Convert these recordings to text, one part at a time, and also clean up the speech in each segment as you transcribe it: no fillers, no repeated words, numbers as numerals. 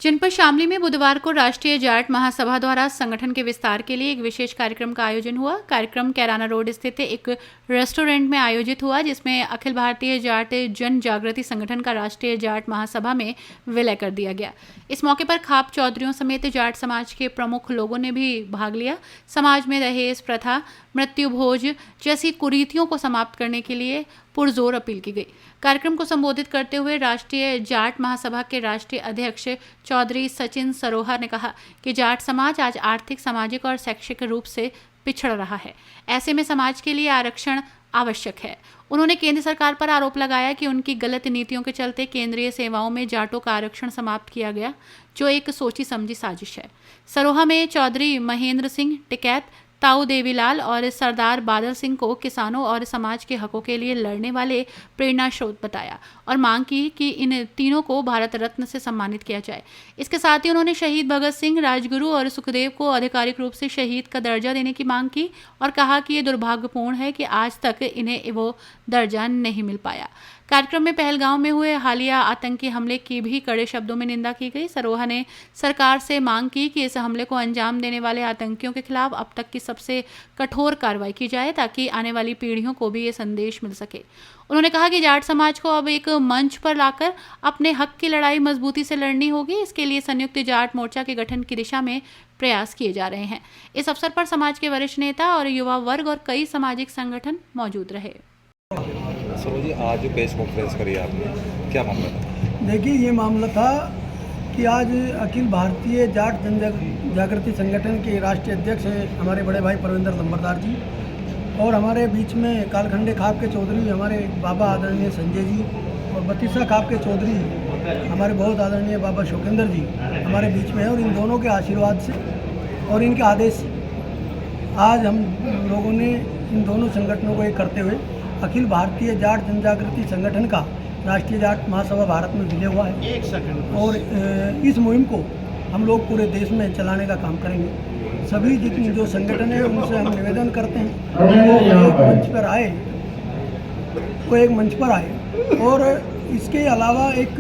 जनपद शामली में बुधवार को राष्ट्रीय जाट महासभा द्वारा संगठन के विस्तार के लिए एक विशेष कार्यक्रम का आयोजन हुआ। कार्यक्रम कैराना रोड स्थित एक रेस्टोरेंट में आयोजित हुआ, जिसमें अखिल भारतीय जाट जन जागृति संगठन का राष्ट्रीय जाट महासभा में विलय कर दिया गया। इस मौके पर खाप चौधरियों समेत जाट समाज के प्रमुख लोगों ने भी भाग लिया। समाज में दहेज प्रथा, मृत्यु भोज जैसी कुरीतियों को समाप्त करने के लिए पुरजोर अपील की गई। कार्यक्रम को संबोधित करते हुए राष्ट्रीय जाट महासभा के राष्ट्रीय अध्यक्ष चौधरी सचिन सरोहा ने कहा कि जाट समाज आज आर्थिक, सामाजिक और शैक्षिक रूप से पिछड़ रहा है। ऐसे में समाज के लिए आरक्षण आवश्यक है। उन्होंने केंद्र सरकार पर आरोप लगाया कि उनकी गलत नीतियों के चलते केंद्रीय सेवाओं में जाटों का आरक्षण समाप्त किया गया, जो एक सोची समझी साजिश है। सरोहा में चौधरी महेंद्र सिंह टिकैत, ताऊ देवीलाल और सरदार बादल सिंह को किसानों और समाज के हकों के लिए लड़ने वाले प्रेरणा स्रोत बताया और मांग की कि इन तीनों को भारत रत्न से सम्मानित किया जाए। इसके साथ ही उन्होंने शहीद भगत सिंह, राजगुरु और सुखदेव को आधिकारिक रूप से शहीद का दर्जा देने की मांग की और कहा कि ये दुर्भाग्यपूर्ण है कि आज तक इन्हें वो दर्जा नहीं मिल पाया। कार्यक्रम में पहलगांव में हुए हालिया आतंकी हमले की भी कड़े शब्दों में निंदा की गई। सरोहा ने सरकार से मांग की कि इस हमले को अंजाम देने वाले आतंकियों के खिलाफ अब तक की सबसे कठोर कार्रवाई की जाए, ताकि आने वाली पीढ़ियों को भी ये संदेश मिल सके। उन्होंने कहा कि जाट समाज को अब एक मंच पर लाकर अपने हक की लड़ाई मजबूती से लड़नी होगी। इसके लिए संयुक्त जाट मोर्चा के गठन की दिशा में प्रयास किए जा रहे हैं। इस अवसर पर समाज के वरिष्ठ नेता और युवा वर्ग और कई सामाजिक संगठन मौजूद रहे। सरोज जी, आज जो प्रेस कॉन्फ्रेंस करी आपने, क्या मामला था? देखिए, ये मामला था कि आज अखिल भारतीय जाट जन जागृति संगठन के राष्ट्रीय अध्यक्ष हैं हमारे बड़े भाई परविंदर लंबरदार जी, और हमारे बीच में कालखंडे खाप के चौधरी हमारे बाबा आदरणीय संजय जी, और बतीसा खाप के चौधरी हमारे बहुत आदरणीय बाबा शोकेंद्र जी हमारे बीच में है। और इन दोनों के आशीर्वाद से और इनके आदेश से आज हम लोगों ने इन दोनों संगठनों को एक करते हुए अखिल भारतीय जाट जनजागृति संगठन का राष्ट्रीय जाट महासभा भारत में विलय हुआ है। और इस मुहिम को हम लोग पूरे देश में चलाने का काम करेंगे। सभी जितनी जो संगठन है उनसे हम निवेदन करते हैं वो एक मंच पर आए और इसके अलावा एक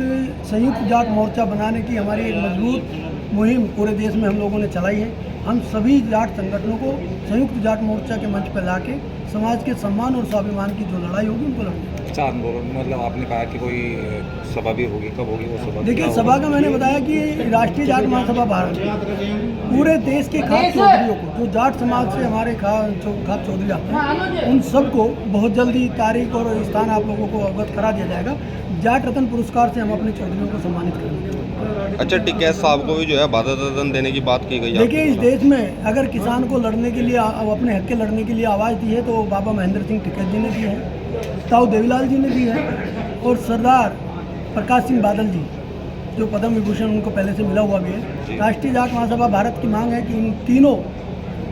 संयुक्त जाट मोर्चा बनाने की हमारी एक मजबूत मुहिम पूरे देश में हम लोगों ने चलाई है। हम सभी जाट संगठनों को संयुक्त जाट मोर्चा के मंच पर लाके समाज के सम्मान और स्वाभिमान की जो लड़ाई होगी उनको लड़ेंगे। अच्छा, मतलब आपने कहा कि कोई सभा भी होगी, कब होगी वो सभा? देखिए, सभा का मैंने बताया कि राष्ट्रीय जाट महासभा भारत पूरे देश के खाप चौधरियों को, जो जाट समाज से हमारे खाप चौधरी आते हैं, उन सबको बहुत जल्दी तारीख और स्थान आप लोगों को अवगत करा दिया जाएगा। जाट रत्न पुरस्कार से हम अपने चौधरियों को सम्मानित करेंगे। अच्छा, टिकैत साहब को भी जो है भारत रत्न देने की बात की गई है। देखिए, इस देश में अगर किसान को लड़ने के लिए, अपने हक के लड़ने के लिए आवाज़ दी है तो बाबा महेंद्र सिंह टिकैत जी ने दी है, ताऊ देवीलाल जी ने दी है, और सरदार प्रकाश सिंह बादल जी जो पद्म विभूषण उनको पहले से मिला हुआ भी है। राष्ट्रीय जाट महासभा भारत की मांग है कि इन तीनों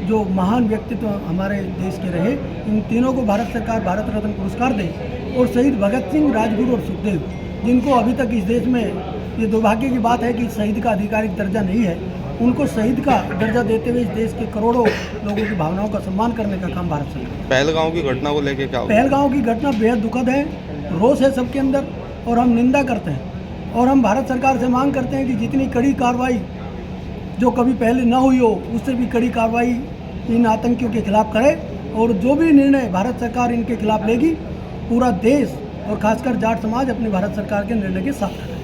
जो महान व्यक्तित्व हमारे देश के रहे, इन तीनों को भारत सरकार भारत रत्न पुरस्कार दे। और शहीद भगत सिंह, राजगुरु और सुखदेव, जिनको अभी तक इस देश में ये दुर्भाग्य की बात है कि शहीद का आधिकारिक दर्जा नहीं है, उनको शहीद का दर्जा देते हुए इस देश के करोड़ों लोगों की भावनाओं का सम्मान करने का काम भारत सरकार। पहलगांव की घटना को लेकर क्या? पहलगांव की घटना बेहद दुखद है, रोष है सबके अंदर, और हम निंदा करते हैं और हम भारत सरकार से मांग करते हैं कि जितनी कड़ी कार्रवाई जो कभी पहले न हुई हो, उससे भी कड़ी कार्रवाई इन आतंकियों के खिलाफ करे, और जो भी निर्णय भारत सरकार इनके खिलाफ लेगी, पूरा देश और खासकर जाट समाज अपनी भारत सरकार के निर्णय के साथ है।